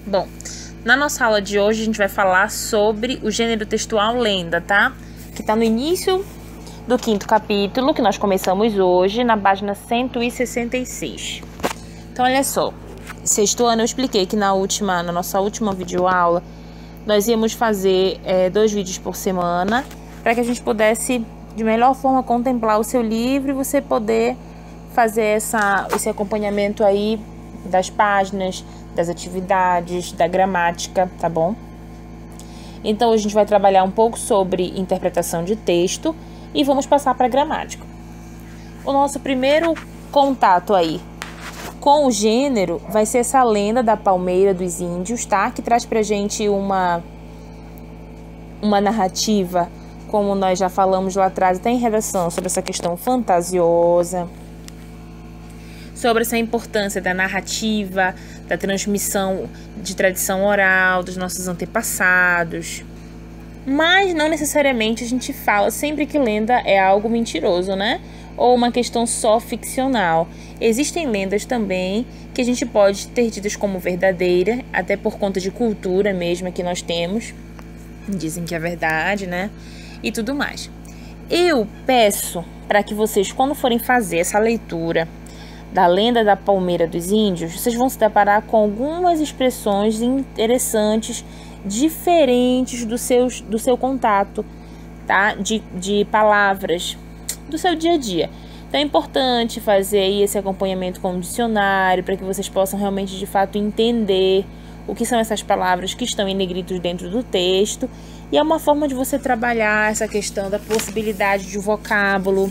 Bom, na nossa aula de hoje a gente vai falar sobre o gênero textual lenda, tá? Que tá no início do 5º capítulo, que nós começamos hoje, na página 166. Então, olha só. 6º ano eu expliquei que na nossa última videoaula, nós íamos fazer 2 vídeos por semana, para que a gente pudesse, de melhor forma, contemplar o seu livro e você poder fazer esse acompanhamento aí das páginas, das atividades, da gramática, tá bom? Então, a gente vai trabalhar um pouco sobre interpretação de texto e vamos passar para a gramática. O nosso primeiro contato aí com o gênero vai ser essa lenda da Palmeira dos Índios, tá? Que traz pra gente uma narrativa, como nós já falamos lá atrás, até em redação, sobre essa questão fantasiosa, sobre essa importância da narrativa, da transmissão de tradição oral dos nossos antepassados. Mas não necessariamente a gente fala sempre que lenda é algo mentiroso, né? Ou uma questão só ficcional. Existem lendas também que a gente pode ter tidas como verdadeira, até por conta de cultura mesmo que nós temos. Dizem que é verdade, né? E tudo mais. Eu peço para que vocês, quando forem fazer essa leitura da lenda da Palmeira dos Índios, vocês vão se deparar com algumas expressões interessantes, diferentes do seu contato, tá? De palavras do seu dia a dia. Então é importante fazer aí esse acompanhamento com o dicionário, para que vocês possam realmente, de fato, entender o que são essas palavras que estão em negritos dentro do texto. E é uma forma de você trabalhar essa questão da possibilidade de vocábulo,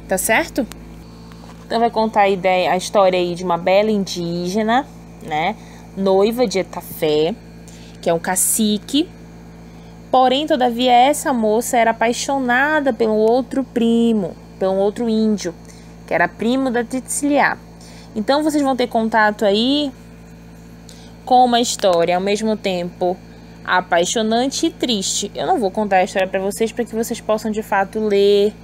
tá certo? Então vai contar a história aí de uma bela indígena, né, noiva de Etafé, que é um cacique. Porém, todavia, essa moça era apaixonada pelo outro primo, pelo outro índio, que era primo da Titsiliá. Então vocês vão ter contato aí com uma história ao mesmo tempo apaixonante e triste. Eu não vou contar a história para vocês, para que vocês possam de fato ler,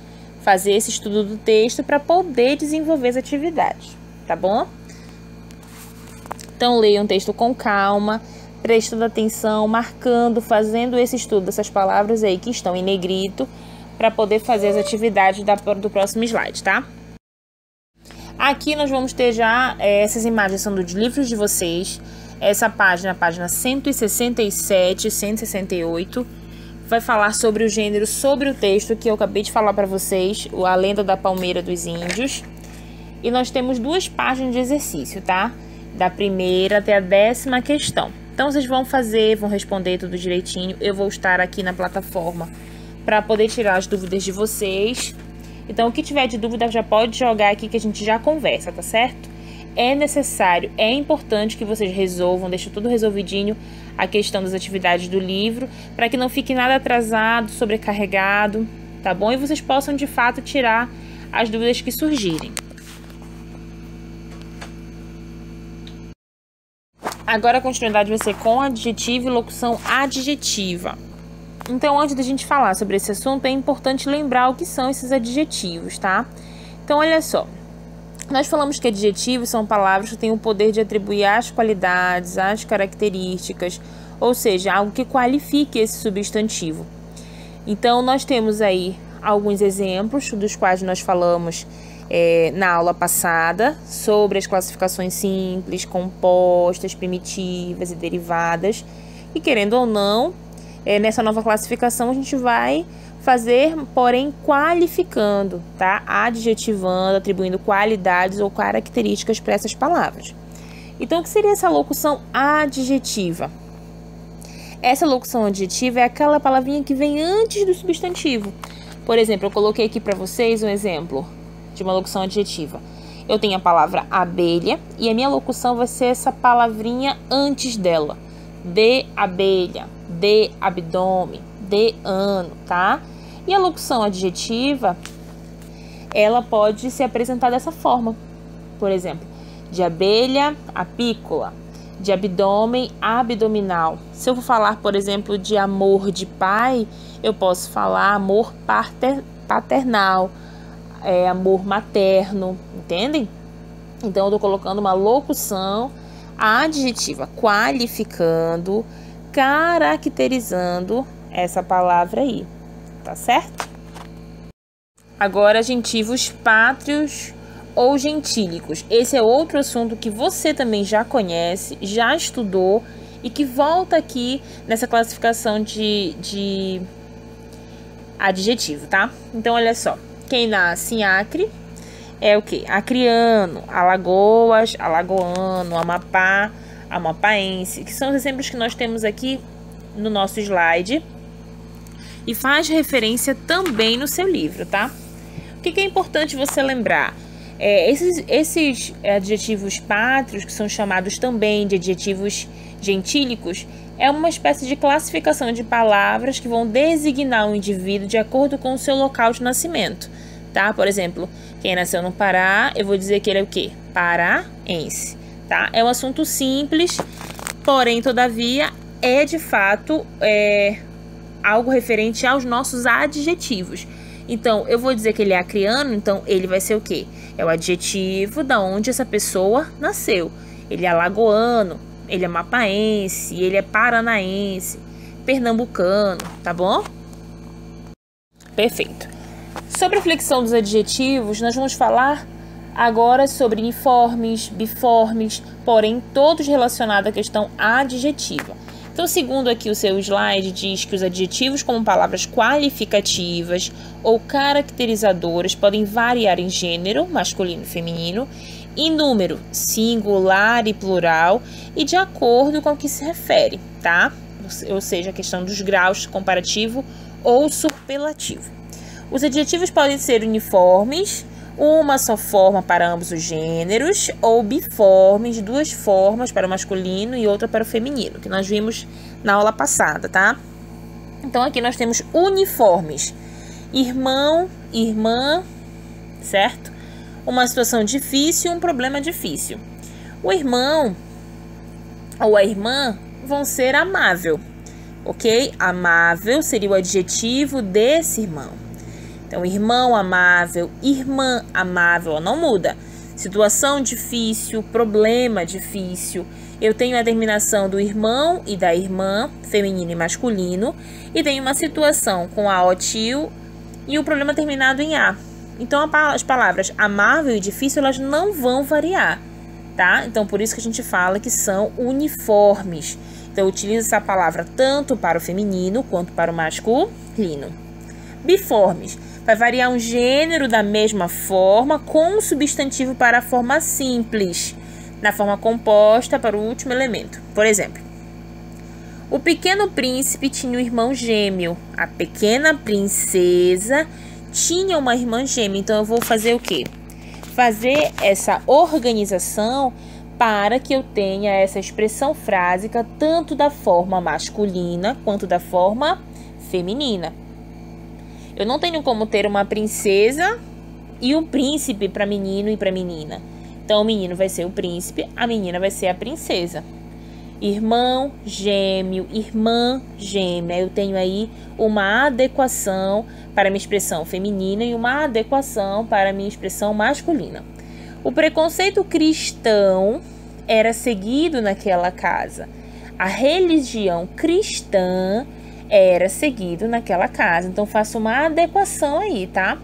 fazer esse estudo do texto para poder desenvolver as atividades, tá bom? Então leiam o texto com calma, prestando atenção, marcando, fazendo esse estudo dessas palavras aí que estão em negrito, para poder fazer as atividades do próximo slide, tá? Aqui nós vamos ter já essas imagens são dos livros de vocês. Essa página, a página 167, 168, vai falar sobre o gênero, sobre o texto que eu acabei de falar para vocês, a lenda da Palmeira dos Índios. E nós temos 2 páginas de exercício, tá? Da primeira até a 10ª questão. Então, vocês vão responder tudo direitinho. Eu vou estar aqui na plataforma para poder tirar as dúvidas de vocês. Então, o que tiver de dúvida já pode jogar aqui que a gente já conversa, tá certo? É necessário, é importante que vocês resolvam, deixem tudo resolvidinho a questão das atividades do livro, para que não fique nada atrasado, sobrecarregado, tá bom? E vocês possam, de fato, tirar as dúvidas que surgirem. Agora a continuidade vai ser com adjetivo e locução adjetiva. Então, antes da gente falar sobre esse assunto, é importante lembrar o que são esses adjetivos, tá? Então, olha só. Nós falamos que adjetivos são palavras que têm o poder de atribuir as qualidades, as características, ou seja, algo que qualifique esse substantivo. Então, nós temos aí alguns exemplos dos quais nós falamos na aula passada, sobre as classificações simples, compostas, primitivas e derivadas. E, querendo ou não, nessa nova classificação a gente vai fazer, porém, qualificando, tá? Adjetivando, atribuindo qualidades ou características para essas palavras. Então, o que seria essa locução adjetiva? Essa locução adjetiva é aquela palavrinha que vem antes do substantivo. Por exemplo, eu coloquei aqui para vocês um exemplo de uma locução adjetiva. Eu tenho a palavra abelha e a minha locução vai ser essa palavrinha antes dela. De abelha, de abdômen, de ano, tá? E a locução adjetiva, ela pode se apresentar dessa forma. Por exemplo, de abelha, apícola, de abdômen, abdominal. Se eu for falar, por exemplo, de amor de pai, eu posso falar amor paternal, amor materno, entendem? Então, eu tô colocando uma locução adjetiva qualificando, caracterizando essa palavra aí, tá certo? Agora, adjetivos pátrios ou gentílicos. Esse é outro assunto que você também já conhece, já estudou e que volta aqui nessa classificação de adjetivo, tá? Então, olha só. Quem nasce em Acre é o quê? Acreano, Alagoas, alagoano, Amapá, amapaense, que são os exemplos que nós temos aqui no nosso slide e faz referência também no seu livro, tá? O que é importante você lembrar? Esses adjetivos pátrios, que são chamados também de adjetivos gentílicos, é uma espécie de classificação de palavras que vão designar um indivíduo de acordo com o seu local de nascimento, tá? Por exemplo, quem nasceu no Pará, eu vou dizer que ele é o quê? Paraense, tá? É um assunto simples, porém, todavia, é de fato algo referente aos nossos adjetivos. Então, eu vou dizer que ele é acreano, então ele vai ser o quê? É o adjetivo da onde essa pessoa nasceu. Ele é alagoano, ele é mapaense, ele é paranaense, pernambucano, tá bom? Perfeito. Sobre a flexão dos adjetivos, nós vamos falar agora sobre uniformes, biformes, porém todos relacionados à questão adjetiva. Então, segundo aqui o seu slide, diz que os adjetivos como palavras qualificativas ou caracterizadoras podem variar em gênero, masculino e feminino, em número, singular e plural, e de acordo com o que se refere, tá? Ou seja, a questão dos graus, comparativo ou superlativo. Os adjetivos podem ser uniformes, uma só forma para ambos os gêneros, ou biformes, duas formas para o masculino e outra para o feminino, que nós vimos na aula passada, tá? Então, aqui nós temos uniformes. Irmão, irmã, certo? Uma situação difícil, um problema difícil. O irmão ou a irmã vão ser amável, ok? Amável seria o adjetivo desse irmão. Então, irmão amável, irmã amável, não muda. Situação difícil, problema difícil. Eu tenho a terminação do irmão e da irmã, feminino e masculino, e tenho uma situação com a o tio e o problema terminado em a. Então, as palavras amável e difícil, elas não vão variar, tá? Então, por isso que a gente fala que são uniformes. Então, eu utilizo essa palavra tanto para o feminino quanto para o masculino. Biformes. Vai variar um gênero da mesma forma com um substantivo para a forma simples, na forma composta para o último elemento. Por exemplo, o pequeno príncipe tinha um irmão gêmeo. A pequena princesa tinha uma irmã gêmea. Então, eu vou fazer o quê? Fazer essa organização para que eu tenha essa expressão frásica tanto da forma masculina quanto da forma feminina. Eu não tenho como ter uma princesa e um príncipe para menino e para menina. Então, o menino vai ser o príncipe, a menina vai ser a princesa. Irmão gêmeo, irmã gêmea. Eu tenho aí uma adequação para a minha expressão feminina e uma adequação para a minha expressão masculina. O preconceito cristão era seguido naquela casa. A religião cristã era seguido naquela casa. Então, faço uma adequação aí, tá?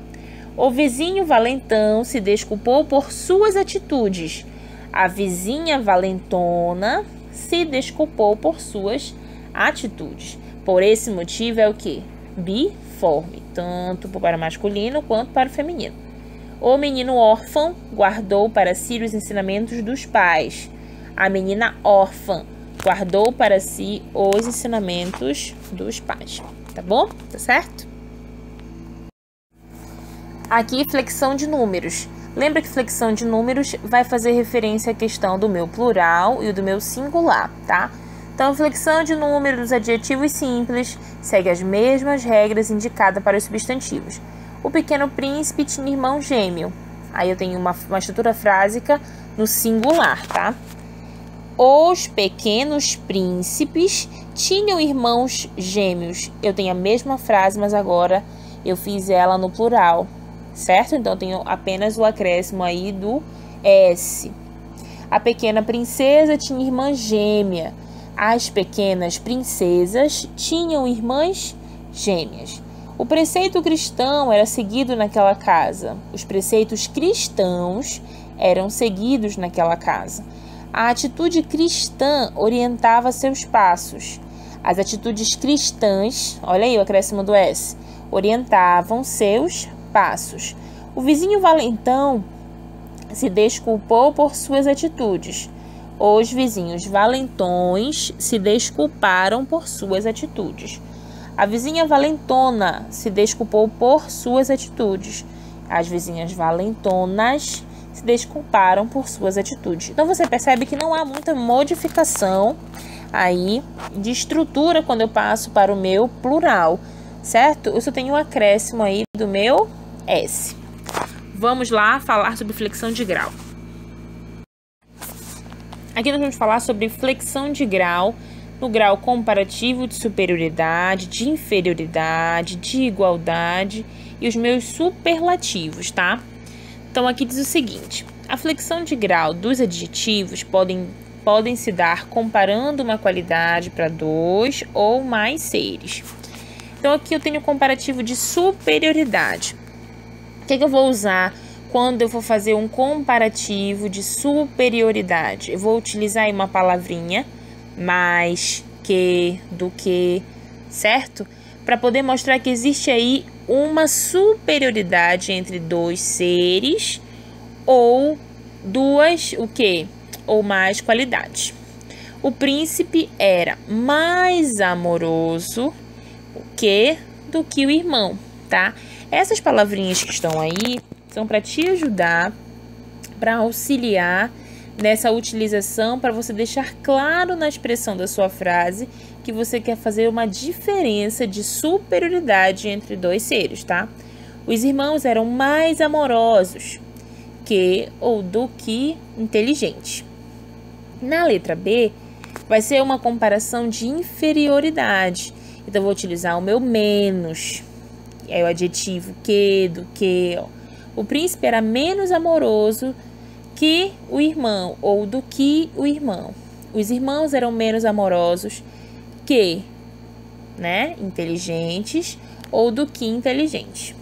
O vizinho valentão se desculpou por suas atitudes. A vizinha valentona se desculpou por suas atitudes. Por esse motivo é o quê? Biforme, tanto para o masculino quanto para o feminino. O menino órfão guardou para si os ensinamentos dos pais. A menina órfã guardou para si os ensinamentos dos pais, tá bom? Tá certo? Aqui, flexão de números. Lembra que flexão de números vai fazer referência à questão do meu plural e do meu singular, tá? Então, flexão de números dos adjetivos simples segue as mesmas regras indicadas para os substantivos. O pequeno príncipe tinha irmão gêmeo. Aí eu tenho uma estrutura frásica no singular, tá? Os pequenos príncipes tinham irmãos gêmeos. Eu tenho a mesma frase, mas agora eu fiz ela no plural, certo? Então, eu tenho apenas o acréscimo aí do S. A pequena princesa tinha irmã gêmea. As pequenas princesas tinham irmãs gêmeas. O preceito cristão era seguido naquela casa. Os preceitos cristãos eram seguidos naquela casa. A atitude cristã orientava seus passos. As atitudes cristãs, olha aí o acréscimo do S, orientavam seus passos. O vizinho valentão se desculpou por suas atitudes. Os vizinhos valentões se desculparam por suas atitudes. A vizinha valentona se desculpou por suas atitudes. As vizinhas valentonas se desculparam por suas atitudes. Então você percebe que não há muita modificação aí de estrutura quando eu passo para o meu plural, certo? Eu só tenho um acréscimo aí do meu S. Vamos lá falar sobre flexão de grau. Aqui nós vamos falar sobre flexão de grau no grau comparativo de superioridade, de inferioridade, de igualdade e os meus superlativos, tá? Então aqui diz o seguinte: a flexão de grau dos adjetivos podem se dar comparando uma qualidade para dois ou mais seres. Então aqui eu tenho o comparativo de superioridade. O que eu vou usar quando eu for fazer um comparativo de superioridade? Eu vou utilizar aí uma palavrinha, mais, que, do que, certo? Para poder mostrar que existe aí uma superioridade entre dois seres ou duas, o quê? Ou mais qualidades. O príncipe era mais amoroso do que o irmão, tá? Essas palavrinhas que estão aí são para te ajudar, para auxiliar nessa utilização, para você deixar claro na expressão da sua frase que você quer fazer uma diferença de superioridade entre dois seres, tá? Os irmãos eram mais amorosos que ou do que inteligentes. Na letra B, vai ser uma comparação de inferioridade. Então, eu vou utilizar o meu menos. É o adjetivo que, do que. Ó. O príncipe era menos amoroso que o irmão, ou do que o irmão. Os irmãos eram menos amorosos que, né, inteligentes, ou do que inteligentes.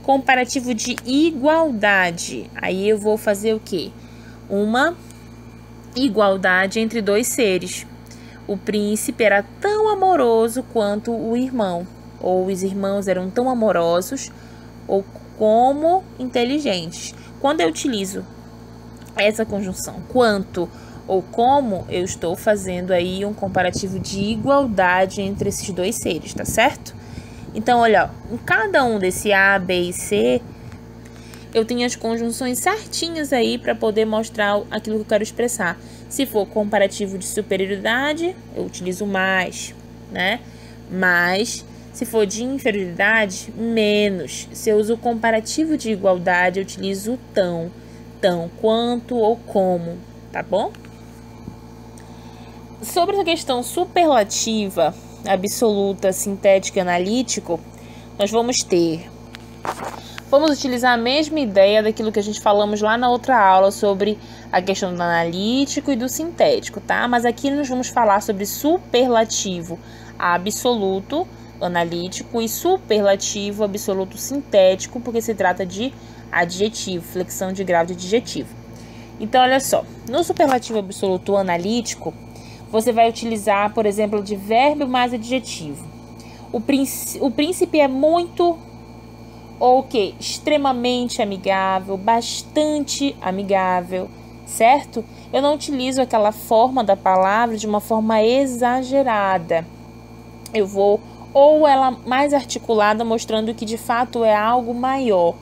Comparativo de igualdade. Aí eu vou fazer o quê? Uma igualdade entre dois seres. O príncipe era tão amoroso quanto o irmão, ou os irmãos eram tão amorosos ou como inteligentes. Quando eu utilizo essa conjunção quanto ou como, eu estou fazendo aí um comparativo de igualdade entre esses dois seres, tá certo? Então, olha, ó, em cada um desse A, B e C, eu tenho as conjunções certinhas aí para poder mostrar aquilo que eu quero expressar. Se for comparativo de superioridade, eu utilizo mais, né? Mais. Se for de inferioridade, menos. Se eu uso o comparativo de igualdade, eu utilizo tão, quanto ou como, tá bom? Sobre essa questão superlativa, absoluta, sintética e analítico, nós vamos utilizar a mesma ideia daquilo que a gente falamos lá na outra aula sobre a questão do analítico e do sintético, tá? Mas aqui nós vamos falar sobre superlativo absoluto analítico e superlativo absoluto sintético, porque se trata de adjetivo, flexão de grau de adjetivo. Então, olha só, no superlativo absoluto analítico, você vai utilizar, por exemplo, de verbo mais adjetivo. O príncipe é muito ou o quê? Extremamente amigável, bastante amigável, certo? Eu não utilizo aquela forma da palavra de uma forma exagerada. Eu vou ou ela mais articulada, mostrando que de fato é algo maior.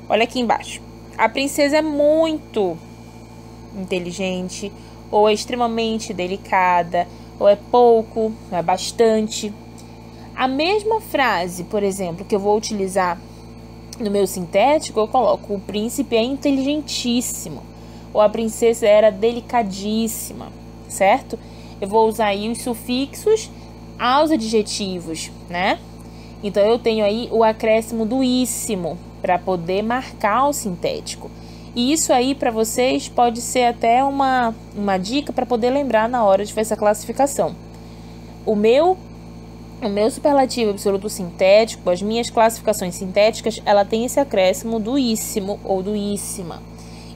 Olha aqui embaixo. A princesa é muito inteligente, ou é extremamente delicada, ou é pouco, ou é bastante. A mesma frase, por exemplo, que eu vou utilizar no meu sintético, eu coloco: o príncipe é inteligentíssimo, ou a princesa era delicadíssima, certo? Eu vou usar aí os sufixos aos adjetivos, né? Então, eu tenho aí o acréscimo do íssimo para poder marcar o sintético. E isso aí para vocês pode ser até uma dica para poder lembrar na hora de fazer essa classificação. O meu superlativo absoluto sintético, as minhas classificações sintéticas, ela tem esse acréscimo do íssimo ou do íssima.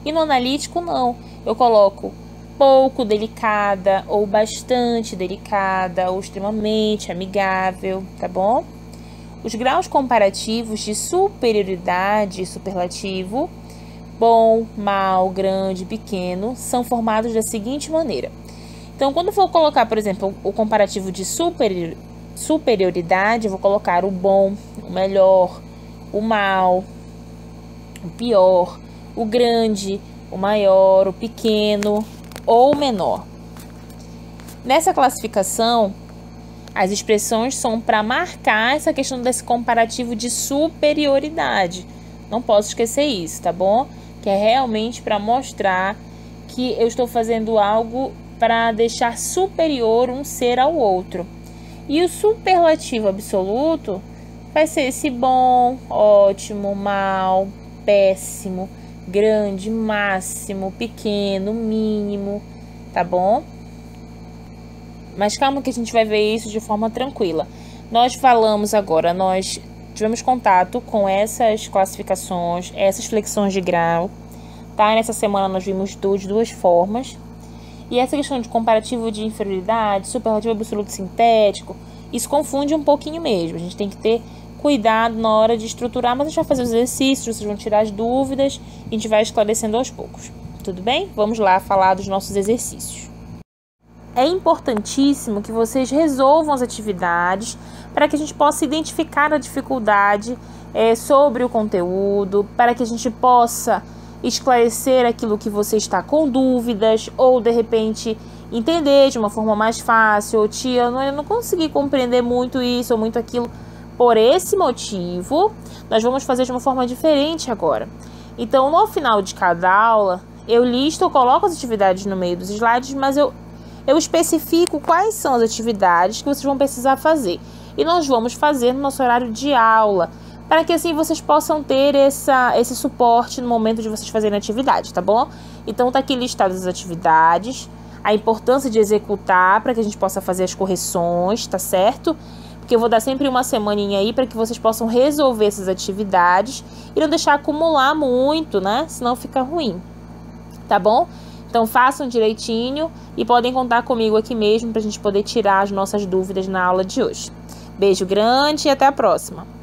E no analítico não, eu coloco pouco delicada, ou bastante delicada, ou extremamente amigável, tá bom? Os graus comparativos de superioridade e superlativo, bom, mal, grande, pequeno, são formados da seguinte maneira. Então, quando eu for colocar, por exemplo, o comparativo de superioridade, eu vou colocar o bom, o melhor, o mal, o pior, o grande, o maior, o pequeno ou o menor. Nessa classificação, as expressões são para marcar essa questão desse comparativo de superioridade. Não posso esquecer isso, tá bom? Que é realmente para mostrar que eu estou fazendo algo para deixar superior um ser ao outro. E o superlativo absoluto vai ser esse bom, ótimo, mal, péssimo, grande, máximo, pequeno, mínimo, tá bom? Mas calma que a gente vai ver isso de forma tranquila. Nós falamos agora, nós tivemos contato com essas classificações, essas flexões de grau, tá? Nessa semana nós vimos de duas formas. E essa questão de comparativo de inferioridade, superlativo absoluto sintético, isso confunde um pouquinho mesmo. A gente tem que ter cuidado na hora de estruturar, mas a gente vai fazer os exercícios, vocês vão tirar as dúvidas e a gente vai esclarecendo aos poucos. Tudo bem? Vamos lá falar dos nossos exercícios. É importantíssimo que vocês resolvam as atividades para que a gente possa identificar a dificuldade sobre o conteúdo, para que a gente possa esclarecer aquilo que você está com dúvidas, ou de repente entender de uma forma mais fácil, ou tia, eu não consegui compreender muito isso ou muito aquilo. Por esse motivo, nós vamos fazer de uma forma diferente agora. Então, no final de cada aula, eu listo, eu coloco as atividades no meio dos slides, mas eu especifico quais são as atividades que vocês vão precisar fazer. E nós vamos fazer no nosso horário de aula, para que assim vocês possam ter esse suporte no momento de vocês fazerem a atividade, tá bom? Então tá aqui listado as atividades, a importância de executar para que a gente possa fazer as correções, tá certo? Porque eu vou dar sempre uma semaninha aí para que vocês possam resolver essas atividades e não deixar acumular muito, né? Senão fica ruim, tá bom? Então façam direitinho e podem contar comigo aqui mesmo para a gente poder tirar as nossas dúvidas na aula de hoje. Beijo grande e até a próxima!